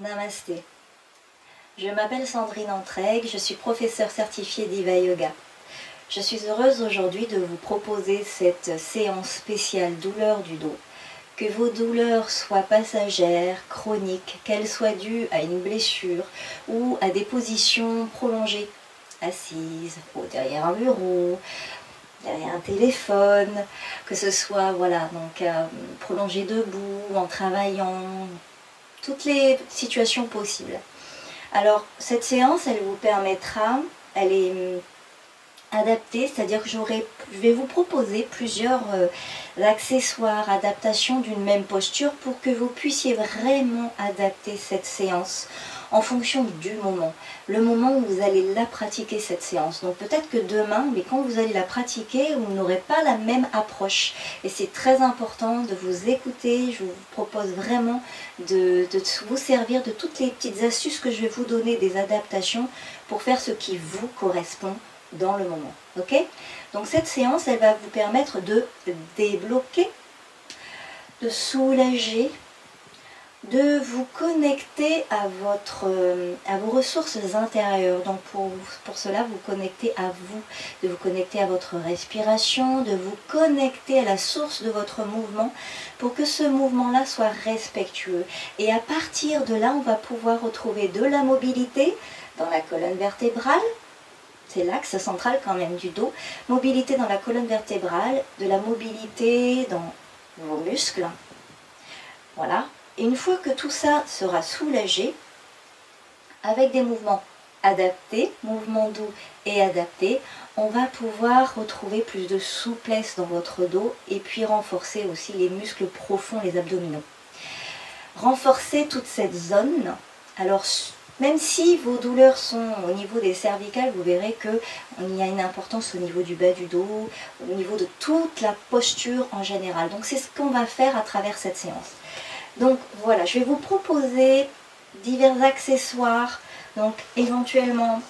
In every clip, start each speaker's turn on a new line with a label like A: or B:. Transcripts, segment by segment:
A: Namasté. Je m'appelle Sandrine Entraigues, je suis professeure certifiée d'Iva Yoga. Je suis heureuse aujourd'hui de vous proposer cette séance spéciale douleur du dos. Que vos douleurs soient passagères, chroniques, qu'elles soient dues à une blessure ou à des positions prolongées, assises, ou derrière un bureau, derrière un téléphone, que ce soit prolongé debout, en travaillant, toutes les situations possibles. Alors cette séance, elle vous permettra, elle est adaptée, c'est-à-dire que je vais vous proposer plusieurs accessoires, adaptations d'une même posture pour que vous puissiez vraiment adapter cette séance en fonction du moment, le moment où vous allez la pratiquer cette séance. Donc peut-être que demain, mais quand vous allez la pratiquer, vous n'aurez pas la même approche. Et c'est très important de vous écouter. Je vous propose vraiment de vous servir de toutes les petites astuces que je vais vous donner, des adaptations pour faire ce qui vous correspond dans le moment. Ok? Donc cette séance, elle va vous permettre de débloquer, de soulager, de vous connecter à vos ressources intérieures. Donc pour cela, vous connecter à vous, de vous connecter à votre respiration, de vous connecter à la source de votre mouvement pour que ce mouvement-là soit respectueux. Et à partir de là, on va pouvoir retrouver de la mobilité dans la colonne vertébrale. C'est l'axe central quand même du dos. Mobilité dans la colonne vertébrale, de la mobilité dans vos muscles. Voilà. Et une fois que tout ça sera soulagé, avec des mouvements adaptés, mouvements doux et adaptés, on va pouvoir retrouver plus de souplesse dans votre dos et puis renforcer aussi les muscles profonds, les abdominaux. Renforcer toute cette zone. Alors, même si vos douleurs sont au niveau des cervicales, vous verrez qu'il y a une importance au niveau du bas du dos, au niveau de toute la posture en général. Donc c'est ce qu'on va faire à travers cette séance. Donc voilà, je vais vous proposer divers accessoires, donc éventuellement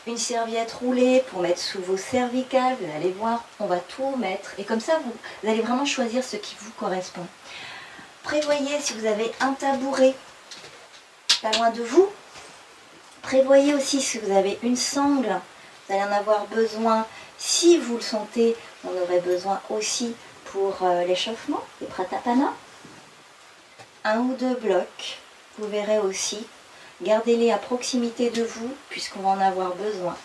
A: une serviette roulée pour mettre sous vos cervicales, vous allez voir, on va tout mettre et comme ça vous allez vraiment choisir ce qui vous correspond. Prévoyez si vous avez un tabouret pas loin de vous, prévoyez aussi si vous avez une sangle, vous allez en avoir besoin, si vous le sentez, on aurait besoin aussi pour l'échauffement, les pratapana. Un ou deux blocs, vous verrez aussi, gardez-les à proximité de vous puisqu'on va en avoir besoin.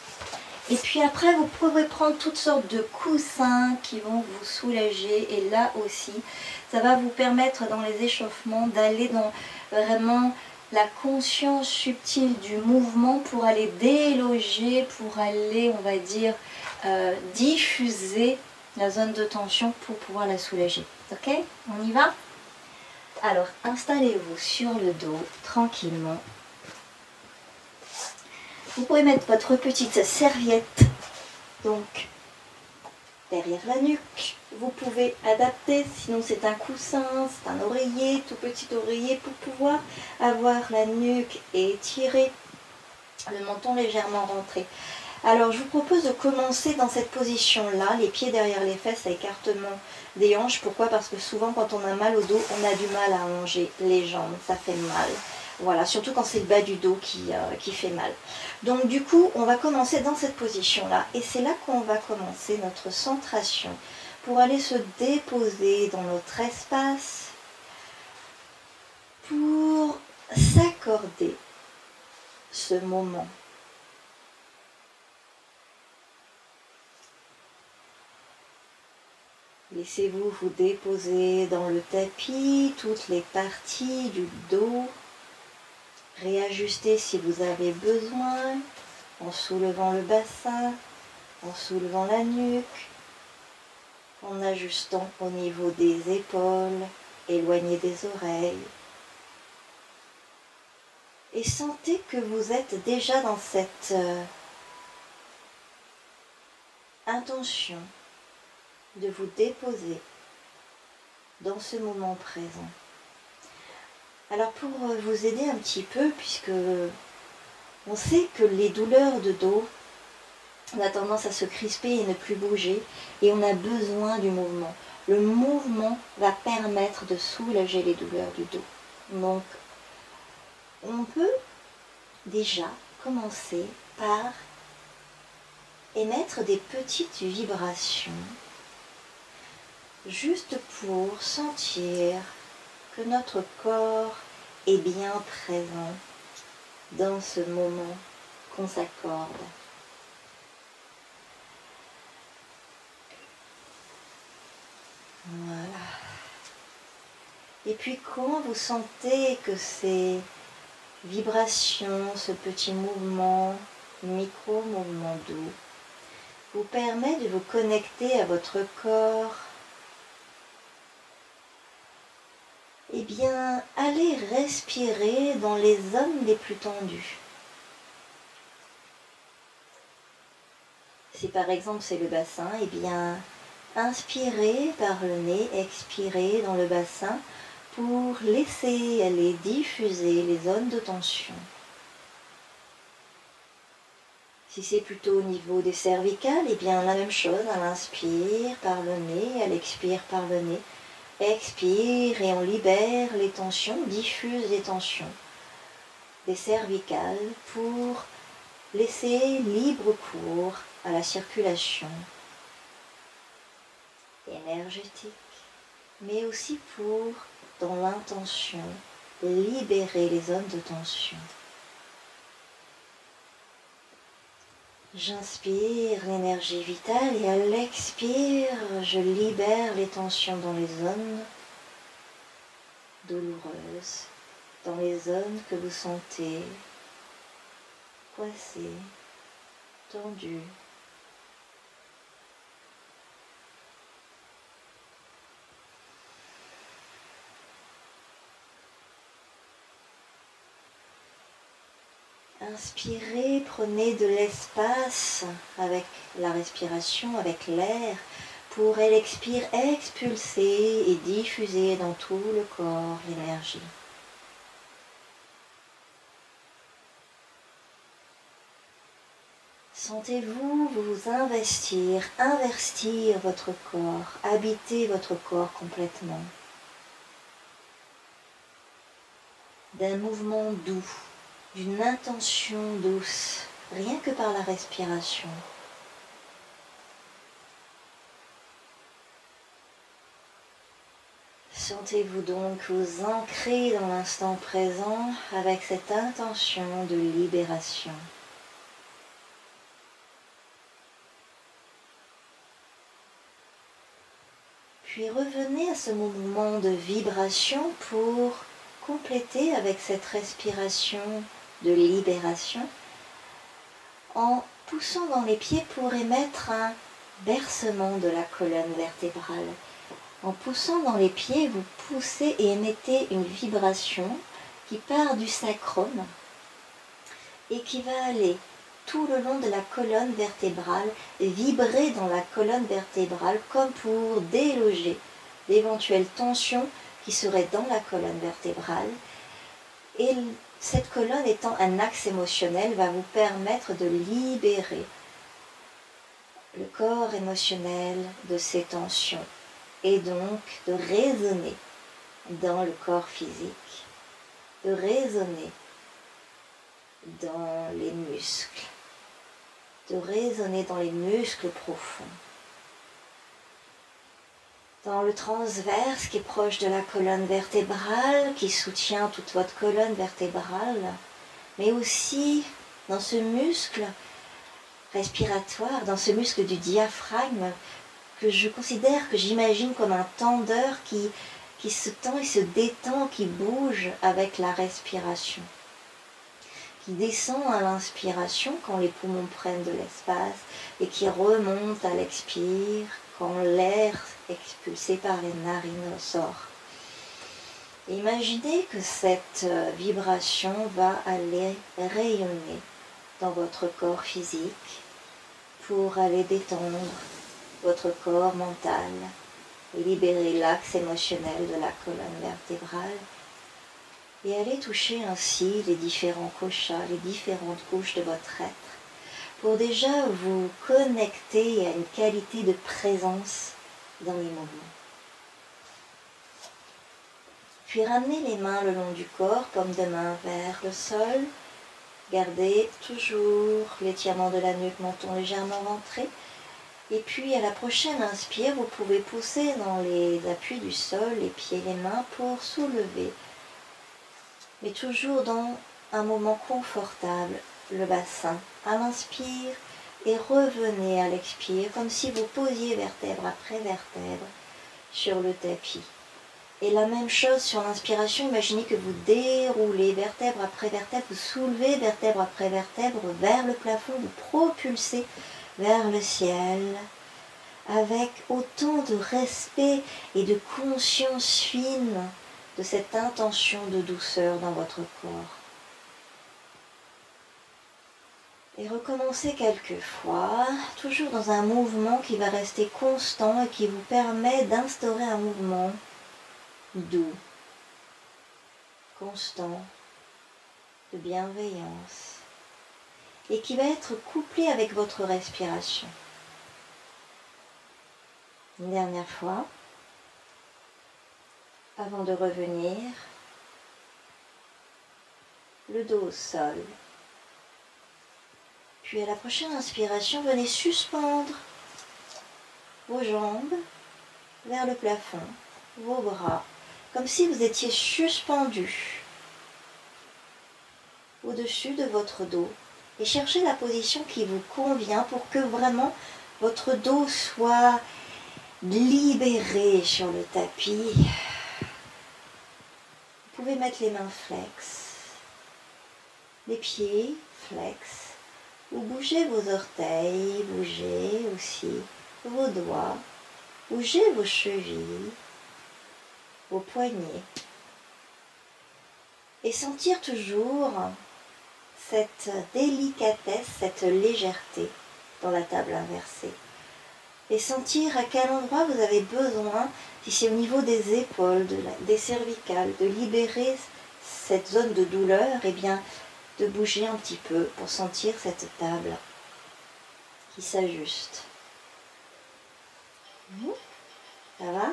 A: Et puis après vous pouvez prendre toutes sortes de coussins qui vont vous soulager et là aussi ça va vous permettre dans les échauffements d'aller dans vraiment la conscience subtile du mouvement pour aller déloger, pour aller on va dire diffuser la zone de tension pour pouvoir la soulager. Ok? On y va? Alors, installez-vous sur le dos, tranquillement. Vous pouvez mettre votre petite serviette, donc, derrière la nuque. Vous pouvez adapter, sinon c'est un coussin, c'est un oreiller, tout petit oreiller, pour pouvoir avoir la nuque étirée, le menton légèrement rentré. Alors, je vous propose de commencer dans cette position-là, les pieds derrière les fesses, écartement des hanches. Pourquoi? Parce que souvent, quand on a mal au dos, on a du mal à allonger les jambes, ça fait mal. Voilà, surtout quand c'est le bas du dos qui fait mal. Donc, du coup, on va commencer dans cette position-là. Et c'est là qu'on va commencer notre centration pour aller se déposer dans notre espace pour s'accorder ce moment. Laissez-vous vous déposer dans le tapis, toutes les parties du dos. Réajustez si vous avez besoin, en soulevant le bassin, en soulevant la nuque, en ajustant au niveau des épaules, éloigné des oreilles. Et sentez que vous êtes déjà dans cette intention de vous déposer dans ce moment présent. Alors pour vous aider un petit peu, puisque on sait que les douleurs de dos, on a tendance à se crisper et ne plus bouger, et on a besoin du mouvement. Le mouvement va permettre de soulager les douleurs du dos. Donc On peut déjà commencer par émettre des petites vibrations, juste pour sentir que notre corps est bien présent dans ce moment qu'on s'accorde. Voilà. Et puis quand vous sentez que ces vibrations, ce petit mouvement, micro-mouvement doux, vous permet de vous connecter à votre corps, eh bien, allez respirer dans les zones les plus tendues. Si par exemple c'est le bassin, eh bien, inspirez par le nez, expirez dans le bassin pour laisser aller diffuser les zones de tension. Si c'est plutôt au niveau des cervicales, eh bien la même chose, elle inspire par le nez, elle expire par le nez, expire et on libère les tensions, diffuse les tensions des cervicales pour laisser libre cours à la circulation énergétique, mais aussi pour, dans l'intention, libérer les zones de tension. J'inspire l'énergie vitale et à l'expire, je libère les tensions dans les zones douloureuses, dans les zones que vous sentez coincées, tendues. Inspirez, prenez de l'espace avec la respiration, avec l'air, pour elle expire, expulser et diffuser dans tout le corps l'énergie. Sentez-vous vous investir votre corps, habiter votre corps complètement d'un mouvement doux, d'une intention douce, rien que par la respiration. Sentez-vous donc vous ancrer dans l'instant présent avec cette intention de libération. Puis revenez à ce mouvement de vibration pour compléter avec cette respiration de libération en poussant dans les pieds pour émettre un bercement de la colonne vertébrale. En poussant dans les pieds, vous poussez et émettez une vibration qui part du sacrum et qui va aller tout le long de la colonne vertébrale, vibrer dans la colonne vertébrale comme pour déloger d'éventuelles tensions qui seraient dans la colonne vertébrale. Et cette colonne étant un axe émotionnel va vous permettre de libérer le corps émotionnel de ces tensions et donc de résonner dans le corps physique, de résonner dans les muscles, de résonner dans les muscles profonds, dans le transverse qui est proche de la colonne vertébrale, qui soutient toute votre colonne vertébrale, mais aussi dans ce muscle respiratoire, dans ce muscle du diaphragme que je considère, que j'imagine comme un tendeur qui se tend et se détend, qui bouge avec la respiration, qui descend à l'inspiration quand les poumons prennent de l'espace et qui remonte à l'expire quand l'air expulsé par les narines sort. Imaginez que cette vibration va aller rayonner dans votre corps physique pour aller détendre votre corps mental, libérer l'axe émotionnel de la colonne vertébrale et aller toucher ainsi les différents koshas, les différentes couches de votre être, pour déjà vous connecter à une qualité de présence dans les mouvements. Puis ramenez les mains le long du corps, paume de main vers le sol. Gardez toujours l'étirement de la nuque, menton légèrement rentré. Et puis à la prochaine inspire, vous pouvez pousser dans les appuis du sol, les pieds, les mains pour soulever. Mais toujours dans un moment confortable, le bassin. À l'inspire et revenez à l'expire, comme si vous posiez vertèbre après vertèbre sur le tapis. Et la même chose sur l'inspiration, imaginez que vous déroulez vertèbre après vertèbre, vous soulevez vertèbre après vertèbre vers le plafond, vous propulsez vers le ciel avec autant de respect et de conscience fine de cette intention de douceur dans votre corps. Et recommencez quelques fois, toujours dans un mouvement qui va rester constant et qui vous permet d'instaurer un mouvement doux, constant, de bienveillance, et qui va être couplé avec votre respiration. Une dernière fois, avant de revenir, le dos au sol. Puis à la prochaine inspiration, venez suspendre vos jambes vers le plafond, vos bras, comme si vous étiez suspendu au-dessus de votre dos. Et cherchez la position qui vous convient pour que vraiment votre dos soit libéré sur le tapis. Vous pouvez mettre les mains flex, les pieds flex, ou bougez vos orteils, bougez aussi vos doigts, bougez vos chevilles, vos poignets. Et sentir toujours cette délicatesse, cette légèreté dans la table inversée. Et sentir à quel endroit vous avez besoin, si c'est au niveau des épaules, des cervicales, de libérer cette zone de douleur, et bien de bouger un petit peu pour sentir cette table qui s'ajuste. Ça va?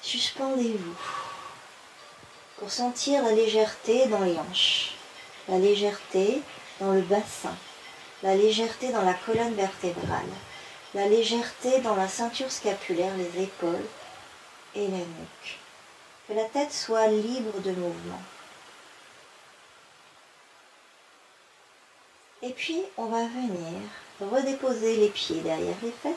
A: Suspendez-vous pour sentir la légèreté dans les hanches, la légèreté dans le bassin, la légèreté dans la colonne vertébrale, la légèreté dans la ceinture scapulaire, les épaules et la nuque. Que la tête soit libre de mouvement. Et puis, on va venir redéposer les pieds derrière les fesses.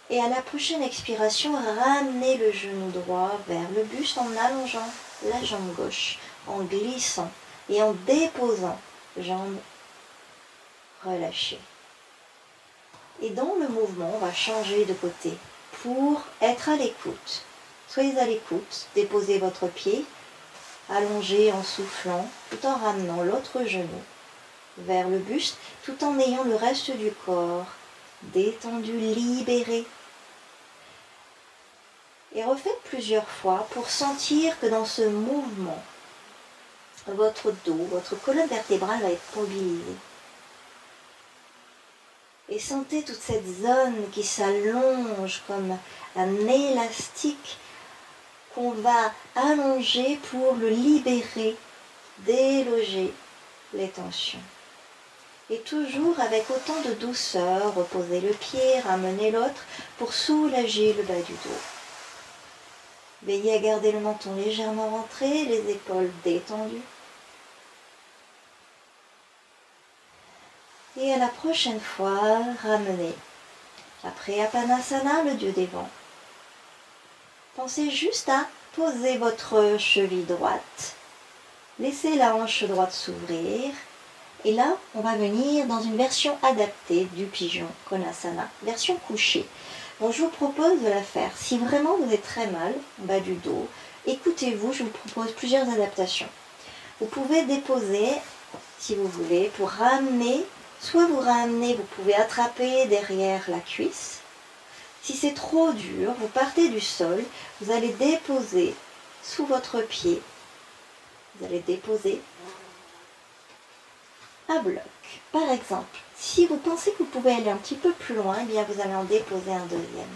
A: Et à la prochaine expiration, ramenez le genou droit vers le buste en allongeant la jambe gauche, en glissant et en déposant jambe relâchée. Et dans le mouvement, on va changer de côté pour être à l'écoute. Soyez à l'écoute, déposez votre pied, allongez en soufflant, tout en ramenant l'autre genou vers le buste, tout en ayant le reste du corps détendu, libéré. Et refaites plusieurs fois pour sentir que dans ce mouvement, votre dos, votre colonne vertébrale va être mobilisée. Et sentez toute cette zone qui s'allonge comme un élastique qu'on va allonger pour le libérer, déloger les tensions. Et toujours avec autant de douceur, reposez le pied, ramenez l'autre pour soulager le bas du dos. Veillez à garder le menton légèrement rentré, les épaules détendues. Et à la prochaine fois, ramenez. Après Apanasana, le dieu des vents. Pensez juste à poser votre cheville droite. Laissez la hanche droite s'ouvrir. Et là, on va venir dans une version adaptée du pigeon Konasana, version couchée. Bon, je vous propose de la faire. Si vraiment vous êtes très mal, en bas du dos, écoutez-vous, je vous propose plusieurs adaptations. Vous pouvez déposer, si vous voulez, pour ramener, soit vous ramenez, vous pouvez attraper derrière la cuisse. Si c'est trop dur, vous partez du sol, vous allez déposer sous votre pied. Vous allez déposer à bloc. Par exemple, si vous pensez que vous pouvez aller un petit peu plus loin, eh bien vous allez en déposer un deuxième.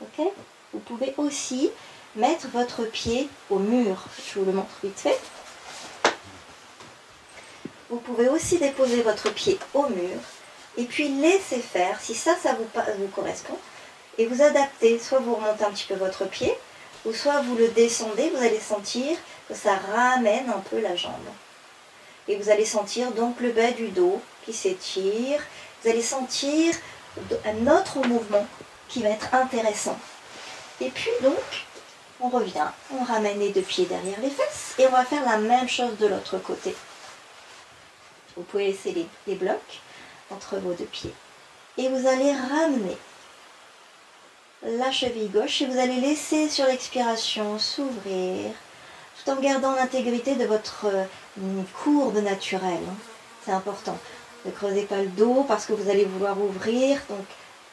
A: Ok? Vous pouvez aussi mettre votre pied au mur. Je vous le montre vite fait. Vous pouvez aussi déposer votre pied au mur et puis laisser faire, si ça vous correspond, et vous adaptez. Soit vous remontez un petit peu votre pied, ou soit vous le descendez, vous allez sentir que ça ramène un peu la jambe. Et vous allez sentir donc le bas du dos qui s'étire. Vous allez sentir un autre mouvement qui va être intéressant. Et puis donc, on revient, on ramène les deux pieds derrière les fesses et on va faire la même chose de l'autre côté. Vous pouvez laisser les blocs entre vos deux pieds. Et vous allez ramener la cheville gauche et vous allez laisser sur l'expiration s'ouvrir tout en gardant l'intégrité de votre courbe naturelle. C'est important. Ne creusez pas le dos parce que vous allez vouloir ouvrir. Donc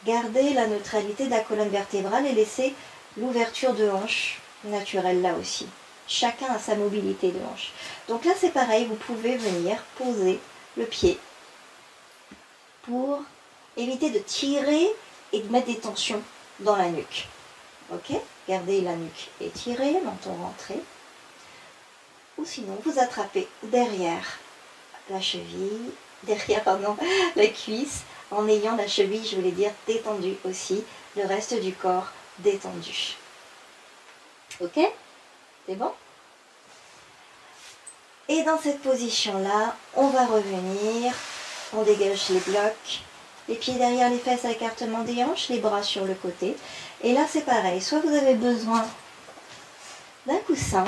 A: gardez la neutralité de la colonne vertébrale et laissez l'ouverture de hanche naturelle là aussi. Chacun a sa mobilité de hanche. Donc là c'est pareil, vous pouvez venir poser le pied pour éviter de tirer et de mettre des tensions dans la nuque. Ok? Gardez la nuque étirée, menton rentré. Ou sinon, vous attrapez derrière la cheville, la cuisse, en ayant la cheville, je voulais dire, détendue aussi, le reste du corps détendu. Ok? C'est bon? Et dans cette position-là, on va revenir, on dégage les blocs, les pieds derrière les fesses, écartement des hanches, les bras sur le côté. Et là, c'est pareil, soit vous avez besoin d'un coussin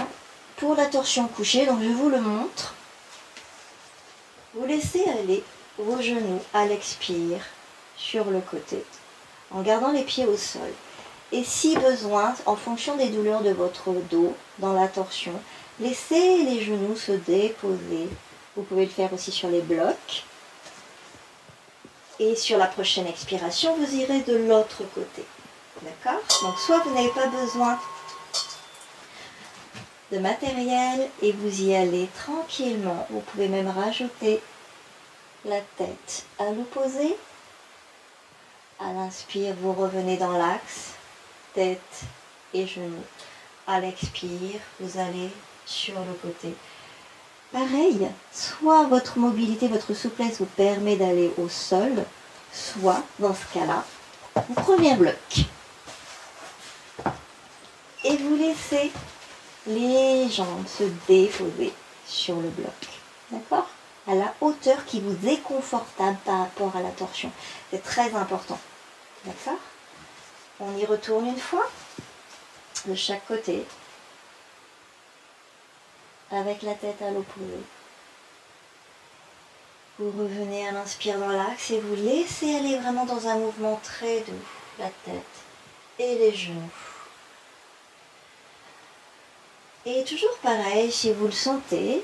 A: pour la torsion couchée, donc je vous le montre. Vous laissez aller vos genoux à l'expire sur le côté, en gardant les pieds au sol. Et si besoin, en fonction des douleurs de votre dos, dans la torsion, laissez les genoux se déposer. Vous pouvez le faire aussi sur les blocs. Et sur la prochaine expiration, vous irez de l'autre côté. D'accord? Donc soit vous n'avez pas besoin de matériel et vous y allez tranquillement. Vous pouvez même rajouter la tête à l'opposé. À l'inspire, vous revenez dans l'axe, tête et genoux. À l'expire, vous allez sur le côté. Pareil, soit votre mobilité, votre souplesse vous permet d'aller au sol, soit, dans ce cas-là, vous prenez un bloc et vous laissez les jambes se déposer sur le bloc. D'accord? À la hauteur qui vous est confortable par rapport à la torsion. C'est très important. D'accord? On y retourne une fois, de chaque côté, avec la tête à l'opposé. Vous revenez à l'inspire dans l'axe et vous laissez aller vraiment dans un mouvement très doux, la tête et les genoux. Et toujours pareil, si vous le sentez,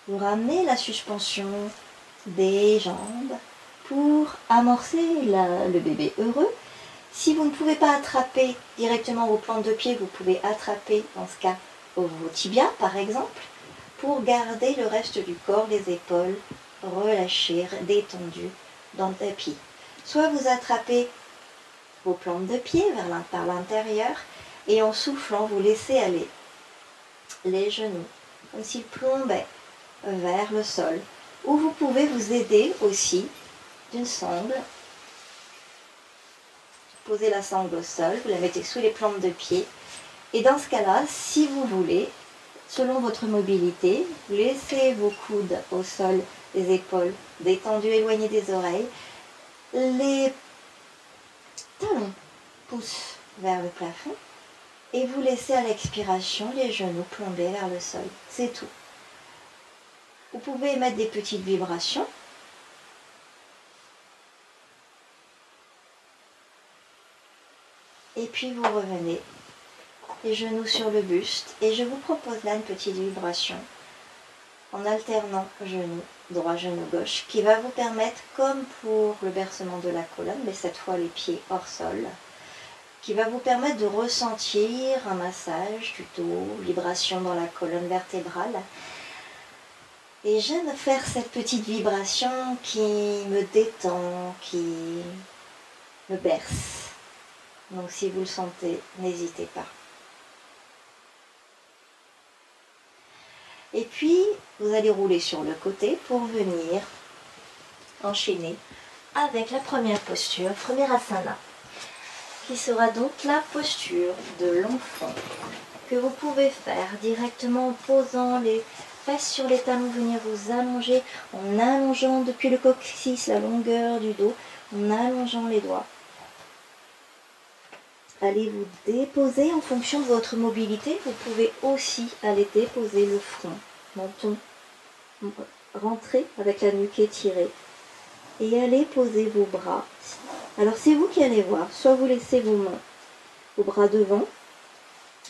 A: vous ramenez la suspension des jambes pour amorcer le bébé heureux. Si vous ne pouvez pas attraper directement vos plantes de pied, vous pouvez attraper, dans ce cas, vos tibias par exemple, pour garder le reste du corps, les épaules relâchées, détendues dans le tapis. Soit vous attrapez vos plantes de pied par l'intérieur et en soufflant, vous laissez aller les genoux comme s'ils plombaient vers le sol. Ou vous pouvez vous aider aussi d'une sangle. Posez la sangle au sol, vous la mettez sous les plantes de pied. Et dans ce cas-là, si vous voulez, selon votre mobilité, laissez vos coudes au sol, les épaules détendues, éloignées des oreilles. Les talons poussent vers le plafond. Et vous laissez à l'expiration les genoux plomber vers le sol. C'est tout. Vous pouvez mettre des petites vibrations. Et puis vous revenez, les genoux sur le buste. Et je vous propose là une petite vibration en alternant genou droit, genou gauche, qui va vous permettre, comme pour le bercement de la colonne, mais cette fois les pieds hors sol, qui va vous permettre de ressentir un massage du dos, vibration dans la colonne vertébrale. Et j'aime faire cette petite vibration qui me détend, qui me berce. Donc si vous le sentez, n'hésitez pas. Et puis, vous allez rouler sur le côté pour venir enchaîner avec la première posture, premier asana, qui sera donc la posture de l'enfant, que vous pouvez faire directement en posant les fesses sur les talons, venir vous allonger, en allongeant depuis le coccyx la longueur du dos, en allongeant les doigts. Allez vous déposer en fonction de votre mobilité. Vous pouvez aussi aller déposer le front, menton, rentrer avec la nuque étirée. Et allez poser vos bras. Alors c'est vous qui allez voir, soit vous laissez vos mains, vos bras devant.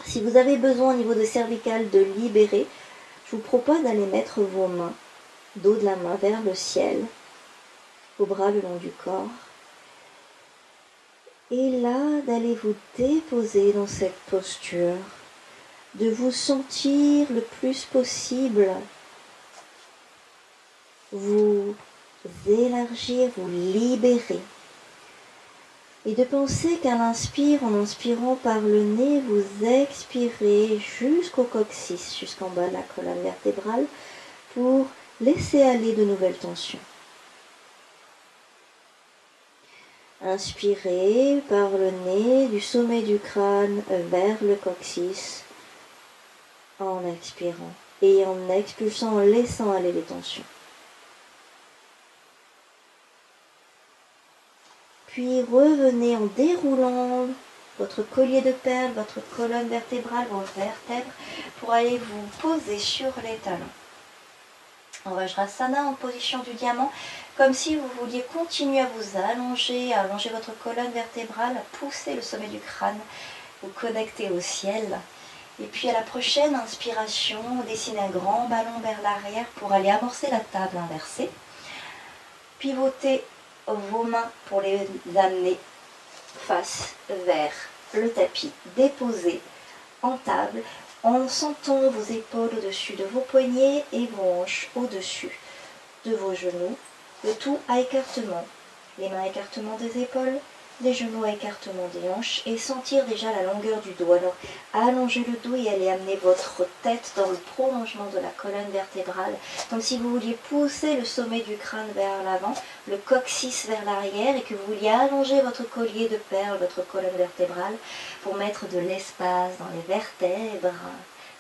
A: Si vous avez besoin au niveau de cervical de libérer, je vous propose d'aller mettre vos mains, dos de la main vers le ciel, vos bras le long du corps. Et là, d'aller vous déposer dans cette posture, de vous sentir le plus possible, vous élargir, vous libérer. Et de penser qu'à l'inspire, en inspirant par le nez, vous expirez jusqu'au coccyx, jusqu'en bas de la colonne vertébrale, pour laisser aller de nouvelles tensions. Inspirez par le nez du sommet du crâne vers le coccyx en expirant et en expulsant, en laissant aller les tensions. Puis revenez en déroulant votre collier de perles, votre colonne vertébrale, vos vertèbres, pour aller vous poser sur les talons. En Vajrasana, en position du diamant, comme si vous vouliez continuer à vous allonger, à allonger votre colonne vertébrale, à pousser le sommet du crâne, vous connecter au ciel. Et puis à la prochaine inspiration, dessinez un grand ballon vers l'arrière pour aller amorcer la table inversée. Pivotez vos mains pour les amener face vers le tapis, déposez en table en sentant vos épaules au-dessus de vos poignets et vos hanches au-dessus de vos genoux, le tout à écartement, les mains à écartement des épaules, les genoux à écartement des hanches et sentir déjà la longueur du dos. Alors allongez le dos et allez amener votre tête dans le prolongement de la colonne vertébrale, comme si vous vouliez pousser le sommet du crâne vers l'avant, le coccyx vers l'arrière et que vous vouliez allonger votre collier de perles, votre colonne vertébrale pour mettre de l'espace dans les vertèbres,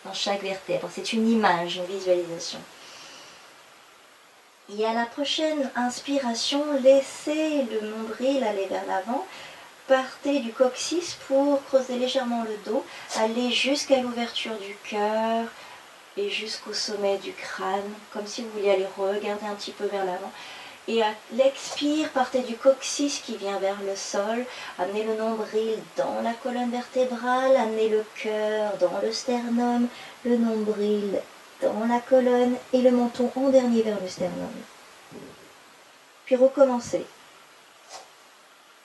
A: dans chaque vertèbre. C'est une image, une visualisation. Et à la prochaine inspiration, laissez le nombril aller vers l'avant. Partez du coccyx pour creuser légèrement le dos. Allez jusqu'à l'ouverture du cœur et jusqu'au sommet du crâne, comme si vous vouliez aller regarder un petit peu vers l'avant. Et à l'expire, partez du coccyx qui vient vers le sol. Amenez le nombril dans la colonne vertébrale. Amenez le cœur dans le sternum, le nombril dans la colonne et le menton en dernier vers le sternum. Puis recommencez.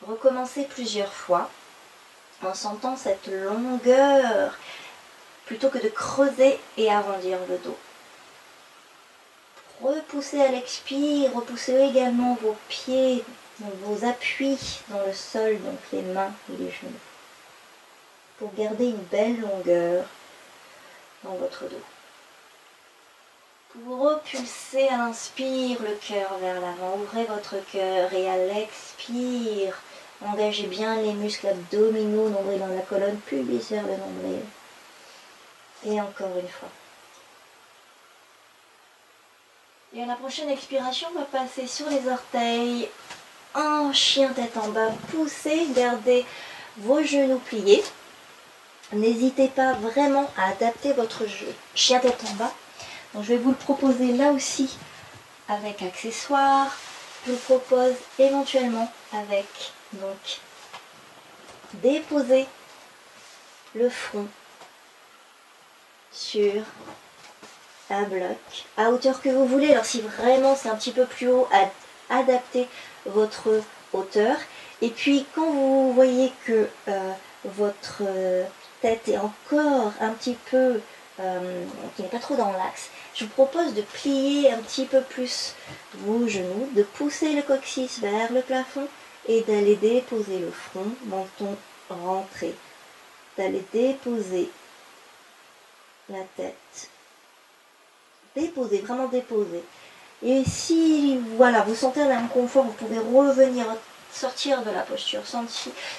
A: Recommencez plusieurs fois en sentant cette longueur plutôt que de creuser et arrondir le dos. Repoussez à l'expire, repoussez également vos pieds, vos appuis dans le sol, donc les mains et les genoux, pour garder une belle longueur dans votre dos. Vous repulsez à l'inspire le cœur vers l'avant, ouvrez votre cœur et à l'expire, engagez bien les muscles abdominaux, nombril dans la colonne, pubis vers le nombril. Et encore une fois. Et à la prochaine expiration, on va passer sur les orteils, en chien tête en bas, poussez, gardez vos genoux pliés. N'hésitez pas vraiment à adapter votre chien tête en bas. Donc, je vais vous le proposer là aussi avec accessoires. Je vous le propose éventuellement avec, donc, déposer le front sur un bloc à hauteur que vous voulez. Alors si vraiment c'est un petit peu plus haut, adaptez votre hauteur. Et puis quand vous voyez que votre tête est encore un petit peu, qui n'est pas trop dans l'axe, je vous propose de plier un petit peu plus vos genoux, de pousser le coccyx vers le plafond et d'aller déposer le front, menton rentré, d'aller déposer la tête Déposez, vraiment déposez. Et si voilà, vous sentez un inconfort, vous pouvez revenir, sortir de la posture,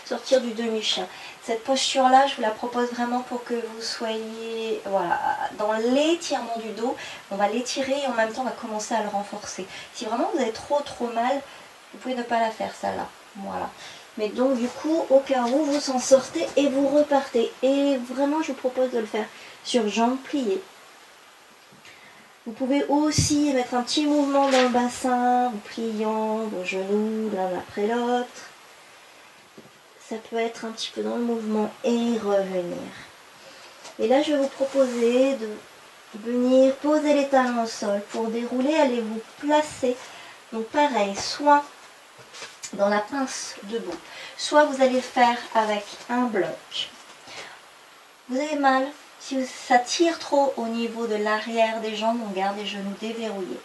A: sortir du demi-chien. Cette posture-là, je vous la propose vraiment pour que vous soyez voilà, dans l'étirement du dos. On va l'étirer et en même temps on va commencer à le renforcer. Si vraiment vous avez trop mal, vous pouvez ne pas la faire celle-là. Voilà. Mais donc du coup, au cas où, vous s'en sortez et vous repartez. Et vraiment, je vous propose de le faire sur jambes pliées. Vous pouvez aussi mettre un petit mouvement dans le bassin, en pliant vos genoux l'un après l'autre. Ça peut être un petit peu dans le mouvement et revenir. Et là, je vais vous proposer de venir poser les talons au sol. Pour dérouler, allez vous placer. Donc pareil, soit dans la pince debout, soit vous allez faire avec un bloc. Vous avez mal. Si ça tire trop au niveau de l'arrière des jambes, on garde les genoux déverrouillés.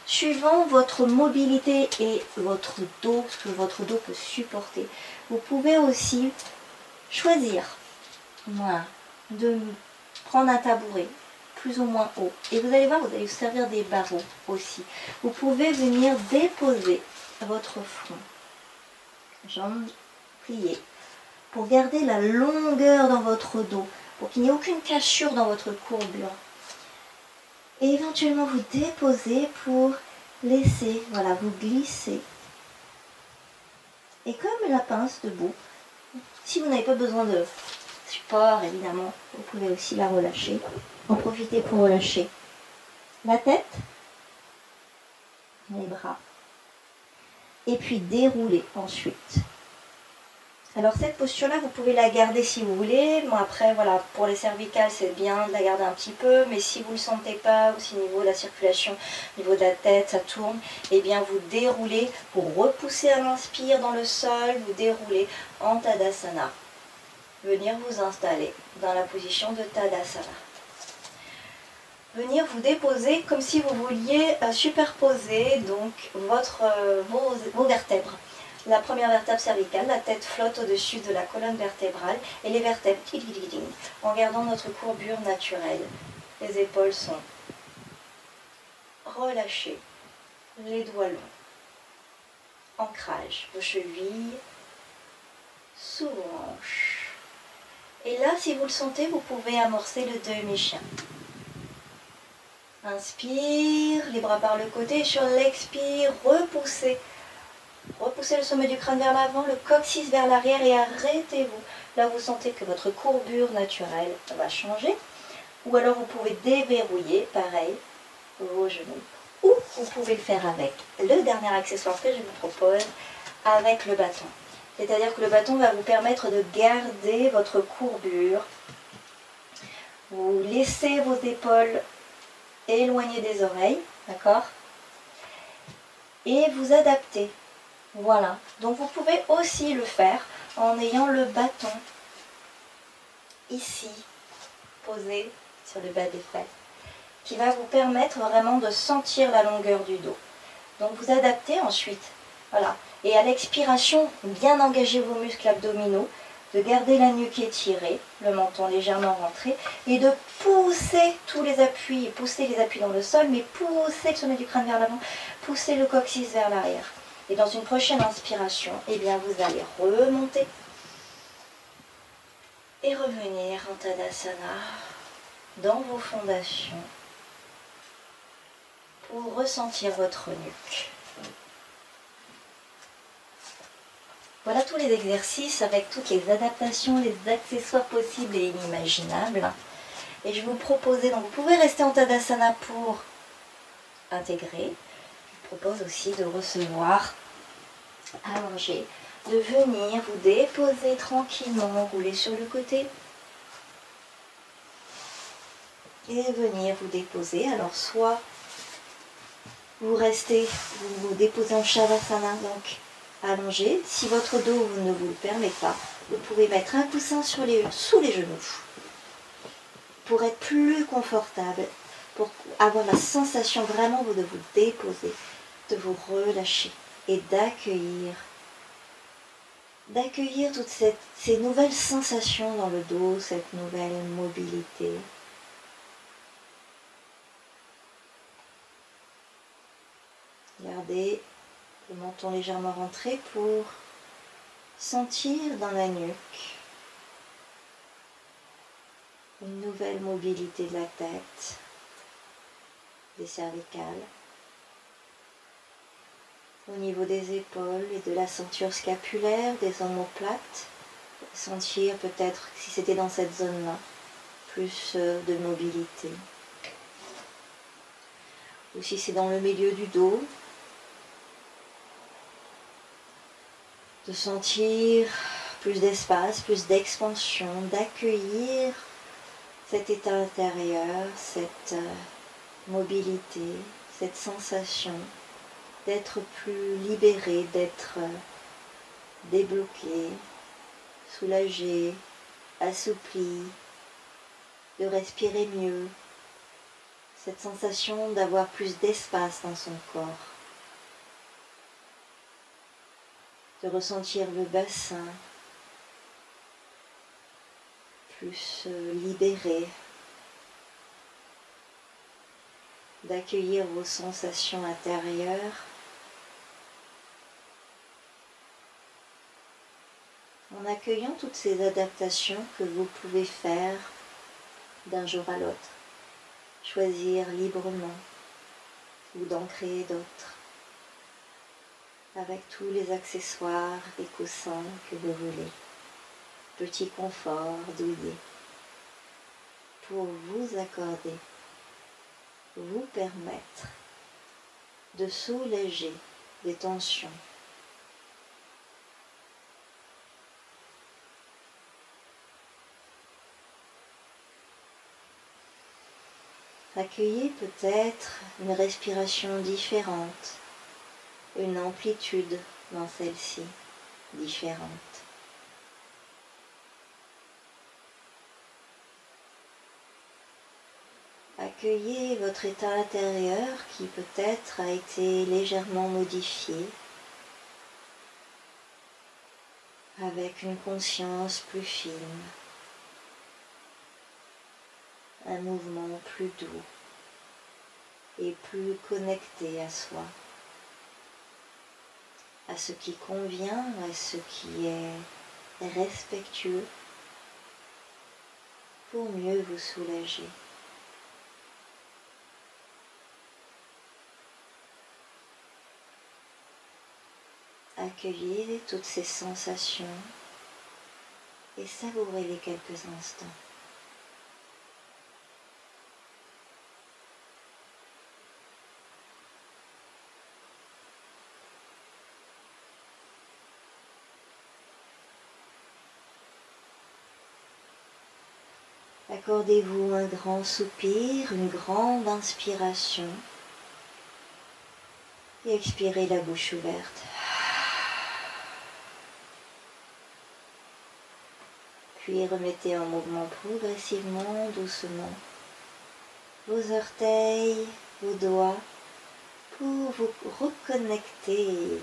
A: Suivant votre mobilité et votre dos, ce que votre dos peut supporter, vous pouvez aussi choisir voilà, de prendre un tabouret plus ou moins haut. Et vous allez voir, vous allez vous servir des barreaux aussi. Vous pouvez venir déposer votre front, jambes pliées, pour garder la longueur dans votre dos, pour qu'il n'y ait aucune cassure dans votre courbure. Et éventuellement vous déposez pour laisser, voilà, vous glisser. Et comme la pince debout, si vous n'avez pas besoin de support, évidemment, vous pouvez aussi la relâcher. En profiter pour relâcher la tête, les bras, et puis dérouler ensuite. Alors cette posture-là, vous pouvez la garder si vous voulez. Bon après, voilà, pour les cervicales, c'est bien de la garder un petit peu. Mais si vous ne le sentez pas, ou si au niveau de la circulation, au niveau de la tête, ça tourne, eh bien vous déroulez pour repousser à l'inspire dans le sol. Vous déroulez en Tadasana. Venir vous installer dans la position de Tadasana. Venir vous déposer comme si vous vouliez superposer donc vos vertèbres. La première vertèbre cervicale, la tête flotte au-dessus de la colonne vertébrale et les vertèbres en gardant notre courbure naturelle. Les épaules sont relâchées, les doigts longs. Ancrage, vos chevilles sous vos hanches. Et là, si vous le sentez, vous pouvez amorcer le demi-chien. Inspire, les bras par le côté, sur l'expire, repoussez. Repoussez le sommet du crâne vers l'avant, le coccyx vers l'arrière et arrêtez-vous. Là, vous sentez que votre courbure naturelle va changer. Ou alors, vous pouvez déverrouiller, pareil, vos genoux. Ou vous pouvez le faire avec le dernier accessoire que je vous propose, avec le bâton. C'est-à-dire que le bâton va vous permettre de garder votre courbure. Vous laissez vos épaules éloignées des oreilles, d'accord? Et vous adaptez. Voilà, donc vous pouvez aussi le faire en ayant le bâton ici, posé sur le bas des fesses, qui va vous permettre vraiment de sentir la longueur du dos. Donc vous adaptez ensuite, voilà. Et à l'expiration, bien engager vos muscles abdominaux, de garder la nuque étirée, le menton légèrement rentré, et de pousser tous les appuis, pousser les appuis dans le sol, mais pousser le sommet du crâne vers l'avant, pousser le coccyx vers l'arrière. Et dans une prochaine inspiration, eh bien vous allez remonter et revenir en Tadasana dans vos fondations pour ressentir votre nuque. Voilà tous les exercices avec toutes les adaptations, les accessoires possibles et inimaginables. Et je vous proposais, donc vous pouvez rester en Tadasana pour intégrer. Je vous propose aussi de recevoir, allonger, de venir vous déposer tranquillement, rouler sur le côté. Et venir vous déposer. Alors soit vous restez, vous vous déposez en Shavasana, donc allongé. Si votre dos ne vous le permet pas, vous pouvez mettre un coussin sous les genoux pour être plus confortable, pour avoir la sensation vraiment de vous déposer, de vous relâcher et d'accueillir toutes ces nouvelles sensations dans le dos, cette nouvelle mobilité. Gardez le menton légèrement rentré pour sentir dans la nuque une nouvelle mobilité de la tête, des cervicales, au niveau des épaules et de la ceinture scapulaire, des omoplates. Sentir peut-être, si c'était dans cette zone-là, plus de mobilité. Ou si c'est dans le milieu du dos, de sentir plus d'espace, plus d'expansion, d'accueillir cet état intérieur, cette mobilité, cette sensation d'être plus libéré, d'être débloqué, soulagé, assoupli, de respirer mieux, cette sensation d'avoir plus d'espace dans son corps, de ressentir le bassin plus libéré, d'accueillir vos sensations intérieures en accueillant toutes ces adaptations que vous pouvez faire d'un jour à l'autre, choisir librement ou d'en créer d'autres, avec tous les accessoires et coussins que vous voulez, petit confort douillet, pour vous accorder, vous permettre de soulager des tensions. Accueillez peut-être une respiration différente, une amplitude dans celle-ci différente. Accueillez votre état intérieur qui peut-être a été légèrement modifié avec une conscience plus fine, un mouvement plus doux et plus connecté à soi, à ce qui convient, à ce qui est respectueux pour mieux vous soulager. Accueillez toutes ces sensations et savourez-les quelques instants. Accordez-vous un grand soupir, une grande inspiration et expirez la bouche ouverte. Puis remettez en mouvement progressivement, doucement, vos orteils, vos doigts, pour vous reconnecter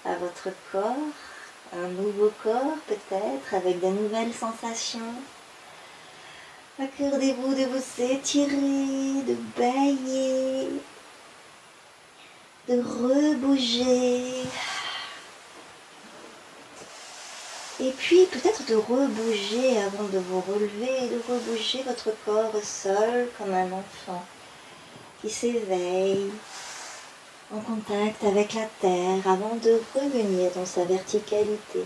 A: à votre corps, un nouveau corps peut-être, avec de nouvelles sensations. Accordez-vous de vous étirer, de bailler, de rebouger. Et puis peut-être de rebouger avant de vous relever, de rebouger votre corps au sol comme un enfant qui s'éveille en contact avec la terre avant de revenir dans sa verticalité.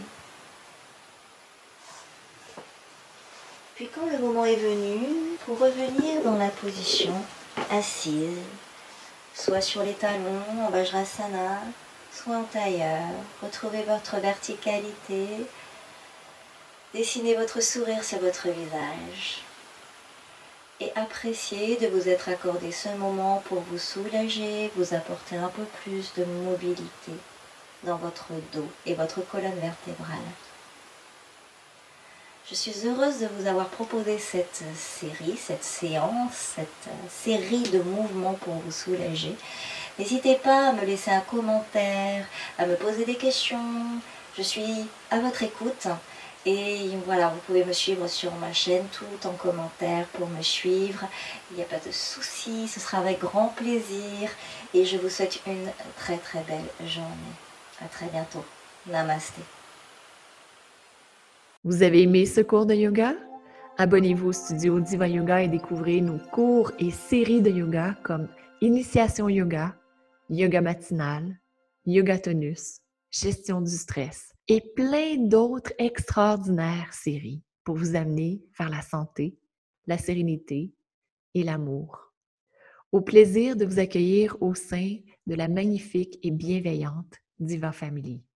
A: Puis quand le moment est venu, pour revenir dans la position assise, soit sur les talons en Vajrasana, soit en tailleur, retrouvez votre verticalité, dessinez votre sourire sur votre visage et appréciez de vous être accordé ce moment pour vous soulager, vous apporter un peu plus de mobilité dans votre dos et votre colonne vertébrale. Je suis heureuse de vous avoir proposé cette série, cette séance, cette série de mouvements pour vous soulager. N'hésitez pas à me laisser un commentaire, à me poser des questions. Je suis à votre écoute Et voilà, vous pouvez me suivre sur ma chaîne, tout en commentaire pour me suivre. Il n'y a pas de souci, ce sera avec grand plaisir. Et je vous souhaite une très très belle journée. À très bientôt. Namasté.
B: Vous avez aimé ce cours de yoga? Abonnez-vous au studio Diva Yoga et découvrez nos cours et séries de yoga comme Initiation Yoga, Yoga matinal, Yoga tonus, Gestion du stress et plein d'autres extraordinaires séries pour vous amener vers la santé, la sérénité et l'amour. Au plaisir de vous accueillir au sein de la magnifique et bienveillante Diva Family.